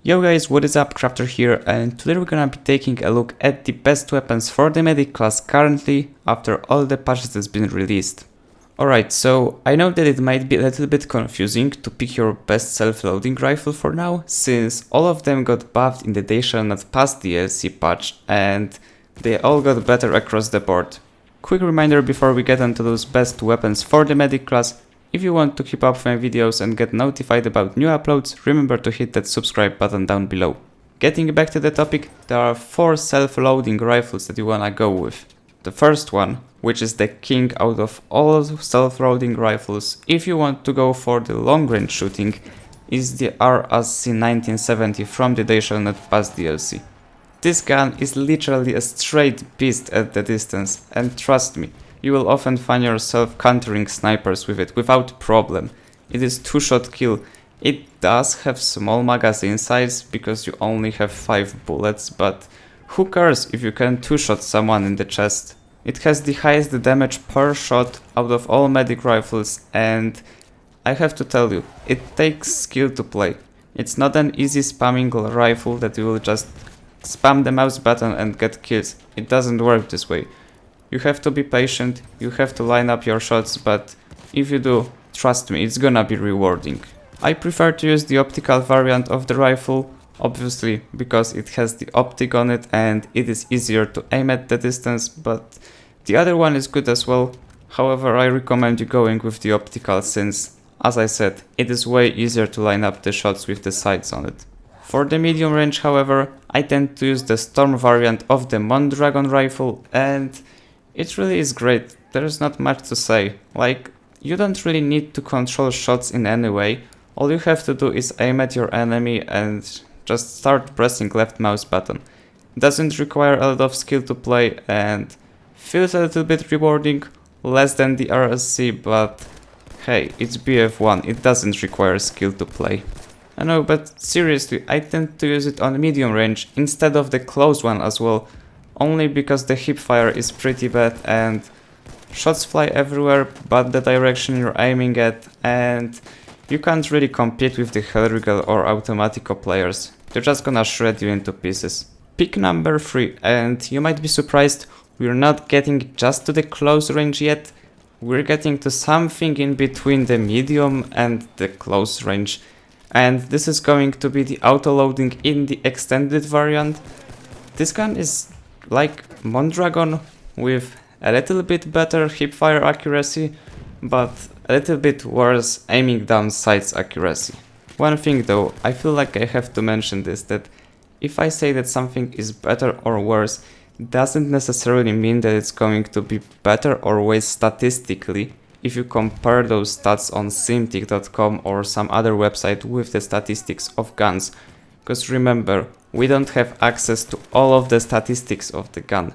Yo guys, what is up, Crafter here, and today we're gonna be taking a look at the best weapons for the medic class currently after all the patches that's been released. Alright, so I know that it might be a little bit confusing to pick your best self-loading rifle for now, since all of them got buffed in the They Shall Not Pass DLC patch and they all got better across the board. Quick reminder before we get onto those best weapons for the medic class: if you want to keep up with my videos and get notified about new uploads, remember to hit that subscribe button down below. Getting back to the topic, there are 4 self-loading rifles that you wanna go with. The first one, which is the king out of all self-loading rifles if you want to go for the long-range shooting, is the RSC 1970 from the They Shall Not Pass DLC. This gun is literally a straight beast at the distance, and trust me, you will often find yourself countering snipers with it without problem. It is 2-shot kill. It does have small magazine size because you only have 5 bullets, but who cares if you can 2-shot someone in the chest. It has the highest damage per shot out of all medic rifles, and I have to tell you, it takes skill to play. It's not an easy spamming rifle that you will just spam the mouse button and get kills. It doesn't work this way. You have to be patient, you have to line up your shots, but if you do, trust me, it's gonna be rewarding. I prefer to use the optical variant of the rifle, obviously because it has the optic on it and it is easier to aim at the distance, but the other one is good as well. However, I recommend you going with the optical since, as I said, it is way easier to line up the shots with the sights on it. For the medium range, however, I tend to use the storm variant of the Mondragon rifle, and it really is great. There's not much to say. Like, you don't really need to control shots in any way. All you have to do is aim at your enemy and just start pressing left mouse button. It doesn't require a lot of skill to play and feels a little bit rewarding, less than the RSC, but hey, it's BF1, it doesn't require skill to play. I know, but seriously, I tend to use it on medium range instead of the close one as well, only because the hipfire is pretty bad and shots fly everywhere but the direction you're aiming at, and you can't really compete with the Hellriegel or Automatico players. They're just gonna shred you into pieces. Pick number 3, and you might be surprised, we're not getting just to the close range yet, we're getting to something in between the medium and the close range, and this is going to be the auto-loading in the extended variant. This gun is like Mondragon with a little bit better hipfire accuracy, but a little bit worse aiming down sights accuracy. One thing though, I feel like I have to mention this, that if I say that something is better or worse, it doesn't necessarily mean that it's going to be better or worse statistically if you compare those stats on simtic.com or some other website with the statistics of guns. Because remember, we don't have access to all of the statistics of the gun.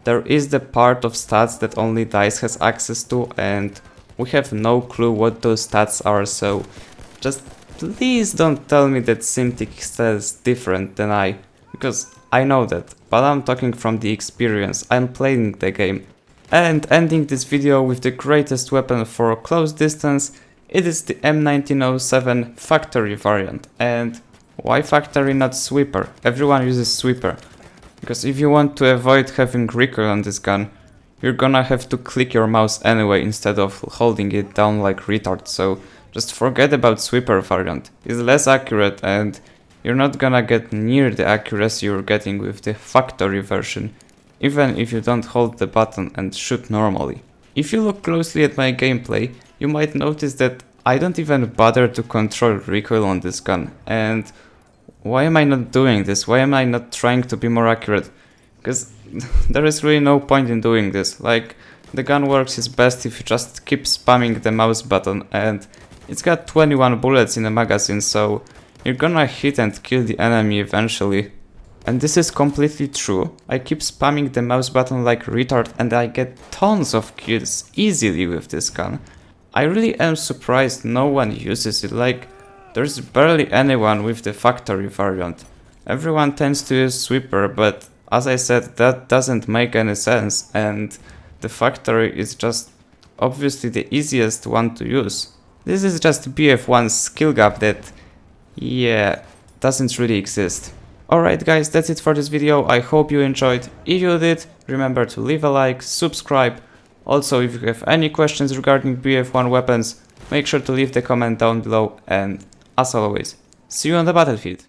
There is the part of stats that only DICE has access to, and we have no clue what those stats are, so just please don't tell me that Simtic says different than I, because I know that, but I'm talking from the experience, I'm playing the game. And ending this video with the greatest weapon for close distance, it is the M1907 factory variant. And why factory, not sweeper? Everyone uses sweeper. Because if you want to avoid having recoil on this gun, you're gonna have to click your mouse anyway instead of holding it down like retard, so just forget about sweeper variant. It's less accurate and you're not gonna get near the accuracy you're getting with the factory version, even if you don't hold the button and shoot normally. If you look closely at my gameplay, you might notice that I don't even bother to control recoil on this gun, and why am I not doing this? Why am I not trying to be more accurate? Because there is really no point in doing this. Like, the gun works its best if you just keep spamming the mouse button, and it's got 21 bullets in the magazine, so you're gonna hit and kill the enemy eventually. And this is completely true. I keep spamming the mouse button like retard and I get tons of kills easily with this gun. I really am surprised no one uses it. Like, there's barely anyone with the factory variant. Everyone tends to use sweeper, but as I said, that doesn't make any sense, and the factory is just obviously the easiest one to use. This is just BF1's skill gap that, yeah, doesn't really exist. Alright guys, that's it for this video. I hope you enjoyed. If you did, remember to leave a like, subscribe. Also, if you have any questions regarding BF1 weapons, make sure to leave the comment down below, and as always, see you on the battlefield.